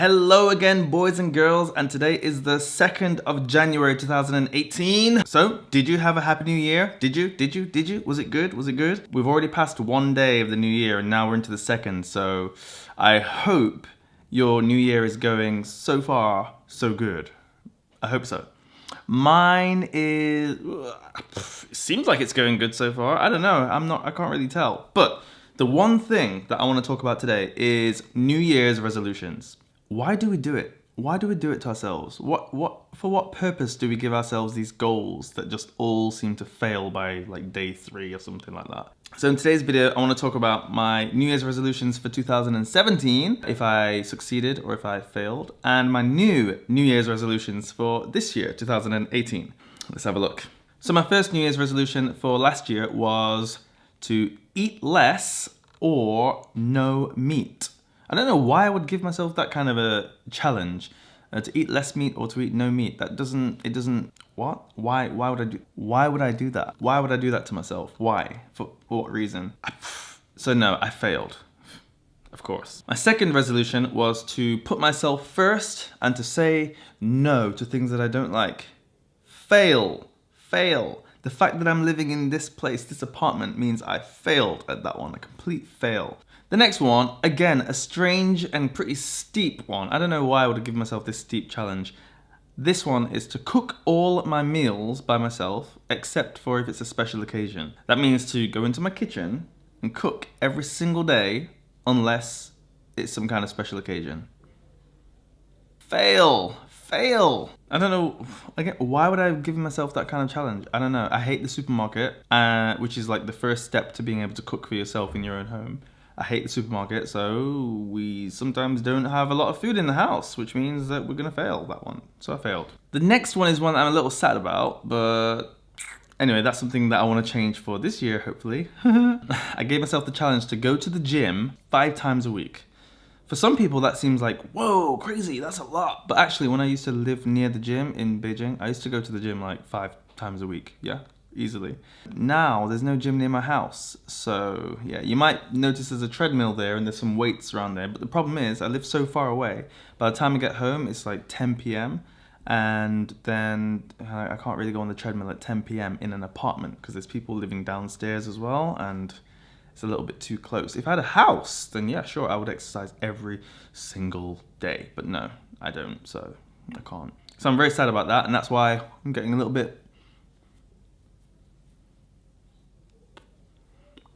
Hello again, boys and girls, and today is the 2nd of January 2018. So, did you have a happy new year? Did you? Was it good? We've already passed one day of the new year and now we're into the 2nd, so I hope your new year is going so far so good. I hope so. Mine is... seems like it's going good so far. I don't know. I can't really tell. But the one thing that I want to talk about today is New Year's resolutions. Why do we do it? Why do we do it to ourselves? For what purpose do we give ourselves these goals that just all seem to fail by like day 3 or something like that? So in today's video, I want to talk about my New Year's resolutions for 2017, if I succeeded or if I failed, and my new New Year's resolutions for this year, 2018. Let's have a look. So my first New Year's resolution for last year was to eat less or no meat. I don't know why I would give myself that kind of a challenge, to eat less meat or to eat no meat. What? Why would I do that? Why would I do that to myself? Why? For what reason? So no, I failed, of course. My second resolution was to put myself first and to say no to things that I don't like. Fail. The fact that I'm living in this place, this apartment, means I failed at that one, a complete fail. The next one, again, a strange and pretty steep one. I don't know why I would have given myself this steep challenge. This one is to cook all my meals by myself, except for if it's a special occasion. That means to go into my kitchen and cook every single day, unless it's some kind of special occasion. Fail. I don't know, again, why would I have given myself that kind of challenge? I don't know. I hate the supermarket, which is like the first step to being able to cook for yourself in your own home. I hate the supermarket, so we sometimes don't have a lot of food in the house, which means that we're gonna fail that one. So I failed. The next one is one that I'm a little sad about, but anyway, that's something that I want to change for this year, hopefully. I gave myself the challenge to go to the gym 5 times a week. For some people, that seems like, whoa, crazy, that's a lot. But actually, when I used to live near the gym in Beijing, I used to go to the gym like 5 times a week, yeah, easily. Now, there's no gym near my house, so yeah, you might notice there's a treadmill there and there's some weights around there, but the problem is, I live so far away, by the time I get home, it's like 10 p.m, and then I can't really go on the treadmill at 10 p.m. in an apartment, because there's people living downstairs as well, and it's a little bit too close. If I had a house, then yeah, sure, I would exercise every single day. But no, I don't, so I can't. So I'm very sad about that, and that's why I'm getting a little bit...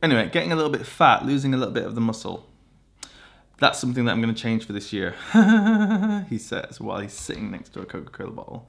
Anyway, getting a little bit fat, losing a little bit of the muscle. That's something that I'm going to change for this year, he says, while he's sitting next to a Coca-Cola bottle.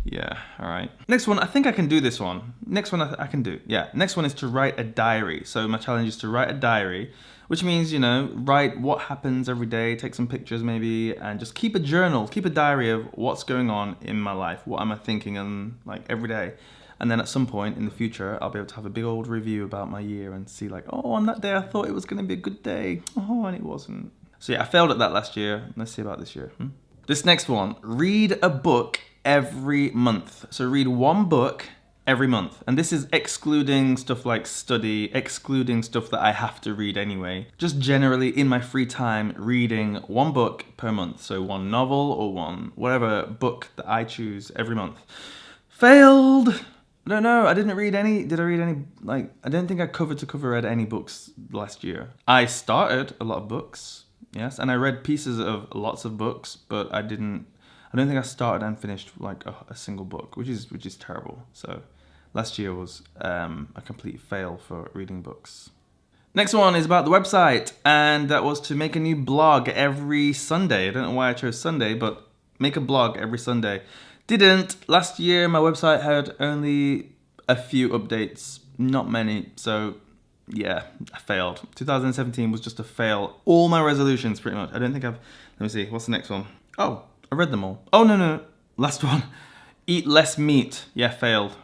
Yeah, all right. Next one, I think I can do this one. Next one I can do, yeah. Next one is to write a diary. So my challenge is to write a diary, which means, you know, write what happens every day, take some pictures maybe, and just keep a journal, keep a diary of what's going on in my life, what am I thinking and like every day. And then at some point in the future, I'll be able to have a big old review about my year and see like, oh, on that day I thought it was going to be a good day. Oh, and it wasn't. So yeah, I failed at that last year. Let's see about this year. This next one, read a book every month. So read one book every month. And this is excluding stuff like study, excluding stuff that I have to read anyway. Just generally in my free time, reading one book per month. So one novel or whatever book that I choose every month. Failed! I don't know, I didn't read any, did I read any, like, I don't think I cover to cover read any books last year. I started a lot of books, yes, and I read pieces of lots of books, but I don't think I started and finished like a single book, which is terrible. So last year was a complete fail for reading books. Next one is about the website, and that was to make a new blog every Sunday. I don't know why I chose Sunday, but make a blog every Sunday. Didn't. Last year my website had only a few updates, not many, so yeah, I failed. 2017 was just a fail. All my resolutions pretty much. I don't think let me see, what's the next one? Oh, I read them all. Oh, no, last one. Eat less meat. Yeah, failed.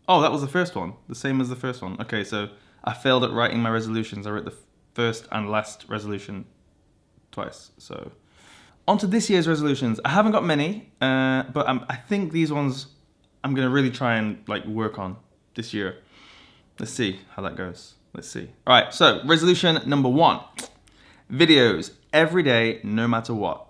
Oh, that was the first one, the same as the first one. Okay, so I failed at writing my resolutions. I wrote the first and last resolution twice, so... On to this year's resolutions. I haven't got many, but I think these ones I'm going to really try and like work on this year. Let's see how that goes. Let's see. All right, so resolution number 1. Videos every day, no matter what.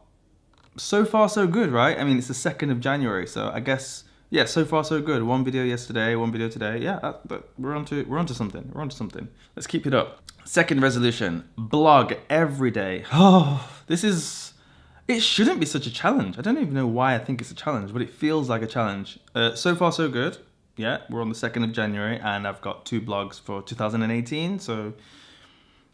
So far, so good, right? I mean, it's the 2nd of January, so I guess, yeah, so far, so good. One video yesterday, one video today. Yeah, we're onto something. We're onto something. Let's keep it up. Second resolution, blog every day. Oh, it shouldn't be such a challenge. I don't even know why I think it's a challenge, but it feels like a challenge. So far, so good. Yeah, we're on the 2nd of January, and I've got 2 blogs for 2018,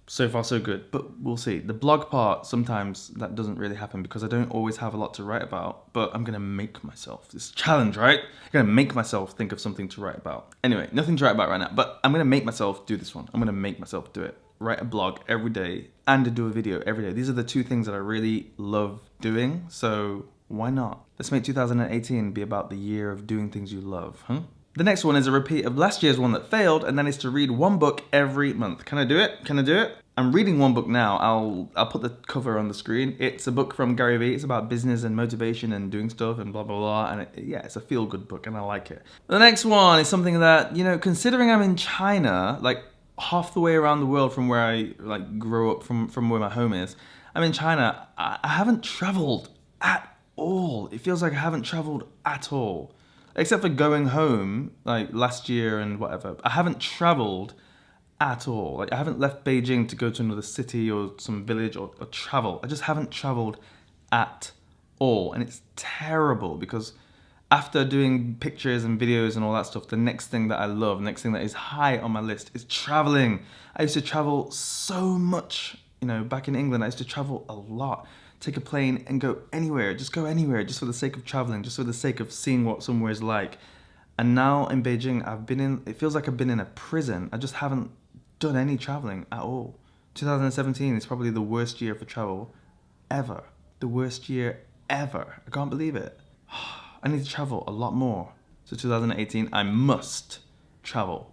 so far so good, but we'll see. The blog part, sometimes that doesn't really happen because I don't always have a lot to write about, but I'm gonna make myself, this challenge, right? I'm gonna make myself think of something to write about. Anyway, nothing to write about right now, but I'm gonna make myself do this one. I'm gonna make myself do it. Write a blog every day and do a video every day. These are the 2 things that I really love doing, so why not? Let's make 2018 be about the year of doing things you love, huh? The next one is a repeat of last year's one that failed, and that is to read 1 book every month. Can I do it? Can I do it? I'm reading 1 book now. I'll put the cover on the screen. It's a book from Gary Vee. It's about business and motivation and doing stuff and blah, blah, blah. And it's a feel-good book, and I like it. The next one is something that, considering I'm in China, like half the way around the world from where I grow up, from where my home is, I'm in China. I haven't traveled at all. It feels like I haven't traveled at all. Except for going home, like last year and whatever. I haven't traveled at all. Like I haven't left Beijing to go to another city or some village or travel. I just haven't traveled at all. And it's terrible because after doing pictures and videos and all that stuff, the next thing that I love, next thing that is high on my list is traveling. I used to travel so much, back in England, I used to travel a lot. Take a plane and go anywhere, just for the sake of traveling, just for the sake of seeing what somewhere is like. And now in Beijing, it feels like I've been in a prison. I just haven't done any traveling at all. 2017 is probably the worst year for travel ever. The worst year ever. I can't believe it. I need to travel a lot more. So 2018, I must travel.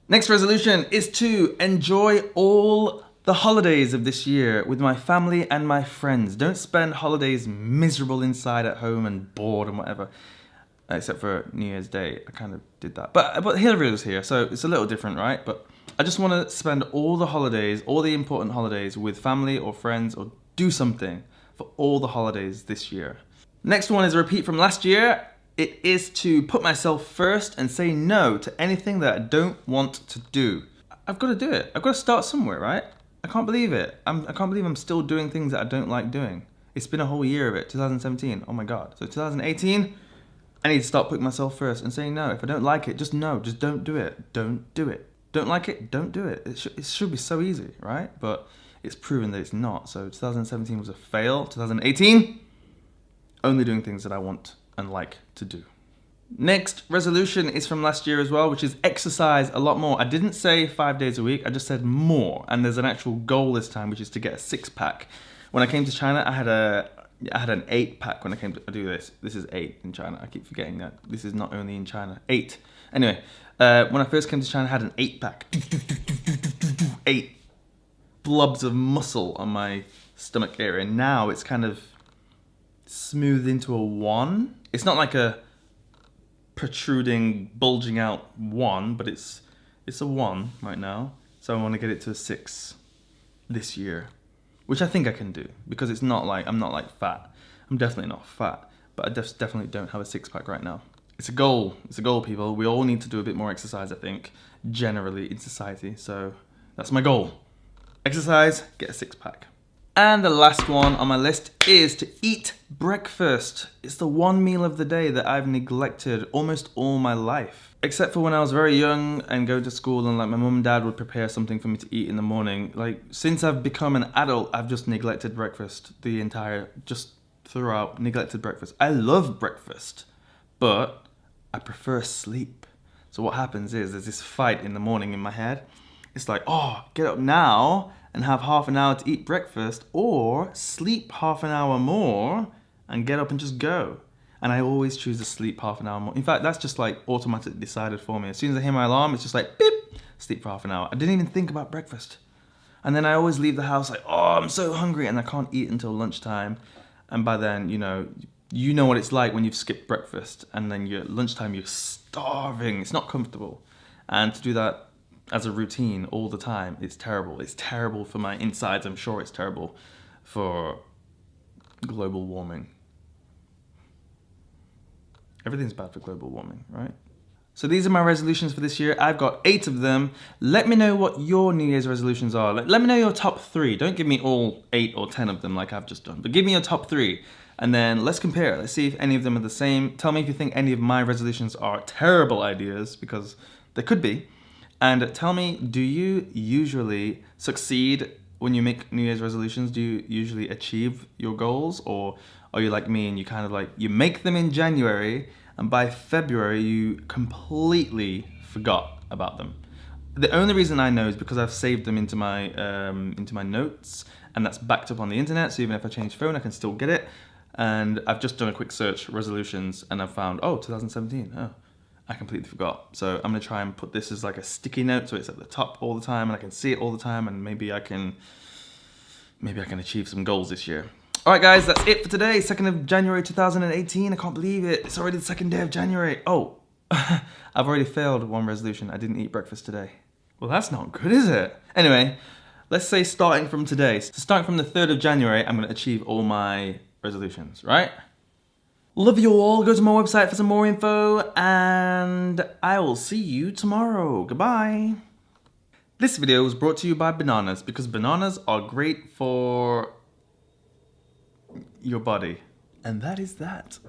Next resolution is to enjoy all the holidays of this year with my family and my friends. Don't spend holidays miserable inside at home and bored and whatever. Except for New Year's Day, I kind of did that. But Hillary was here, so it's a little different, right? But I just want to spend all the holidays, all the important holidays with family or friends, or do something for all the holidays this year. Next one is a repeat from last year. It is to put myself first and say no to anything that I don't want to do. I've got to do it. I've got to start somewhere, right? I can't believe it. I can't believe I'm still doing things that I don't like doing. It's been a whole year of it, 2017. Oh my God. So 2018, I need to start putting myself first and saying no. If I don't like it, just no. Just don't do it. Don't do it. Don't like it, don't do it. It should be so easy, right? But it's proven that it's not. So 2017 was a fail. 2018, only doing things that I want and like to do. Next resolution is from last year as well, which is exercise a lot more. I didn't say 5 days a week, I just said more. And there's an actual goal this time, which is to get a 6-pack. When I came to China, I had an 8-pack when I came to do this. This is 8 in China. I keep forgetting that. This is not only in China. 8. Anyway, when I first came to China, I had an 8-pack. 8 blobs of muscle on my stomach area. Now it's kind of smoothed into a 1. It's not like a protruding, bulging out 1, but it's a 1 right now. So I want to get it to a 6 this year, which I think I can do because I'm not like fat. I'm definitely not fat, but I definitely don't have a 6-pack right now. It's a goal. It's a goal, people. We all need to do a bit more exercise, I think, generally in society. So that's my goal. Exercise, get a 6-pack. And the last one on my list is to eat breakfast. It's the one meal of the day that I've neglected almost all my life. Except for when I was very young and going to school and my mum and dad would prepare something for me to eat in the morning. Since I've become an adult, I've just neglected breakfast throughout, neglected breakfast. I love breakfast, but I prefer sleep. So what happens is there's this fight in the morning in my head. It's like, get up now and have half an hour to eat breakfast, or sleep half an hour more and get up and just go. And I always choose to sleep half an hour more. In fact, that's just automatically decided for me. As soon as I hear my alarm, it's just beep, sleep for half an hour. I didn't even think about breakfast. And then I always leave the house I'm so hungry, and I can't eat until lunchtime. And by then, you know what it's like when you've skipped breakfast and then at lunchtime you're starving. It's not comfortable. And to do that as a routine all the time, it's terrible. It's terrible for my insides. I'm sure it's terrible for global warming. Everything's bad for global warming, right? So these are my resolutions for this year. I've got 8 of them. Let me know what your New Year's resolutions are. Let me know your top 3. Don't give me all 8 or 10 of them like I've just done, but give me your top 3. And then let's compare. Let's see if any of them are the same. Tell me if you think any of my resolutions are terrible ideas, because they could be. And tell me, do you usually succeed when you make New Year's resolutions? Do you usually achieve your goals? Or are you like me and you kind of like, you make them in January and by February you completely forgot about them? The only reason I know is because I've saved them into my notes, and that's backed up on the internet, so even if I change phone I can still get it. And I've just done a quick search, resolutions, and I've found, oh, 2017, oh, I completely forgot. So I'm gonna try and put this as like a sticky note so it's at the top all the time and I can see it all the time, and maybe I can achieve some goals this year. All right, guys, that's it for today, 2nd of January 2018. I can't believe it. It's already the 2nd day of January. Oh, I've already failed one resolution. I didn't eat breakfast today. Well, that's not good, is it? Anyway, let's say starting from today. So starting from the 3rd of January, I'm gonna achieve all my resolutions, right? Love you all. Go to my website for some more info, and I will see you tomorrow. Goodbye. This video was brought to you by bananas, because bananas are great for your body. And that is that.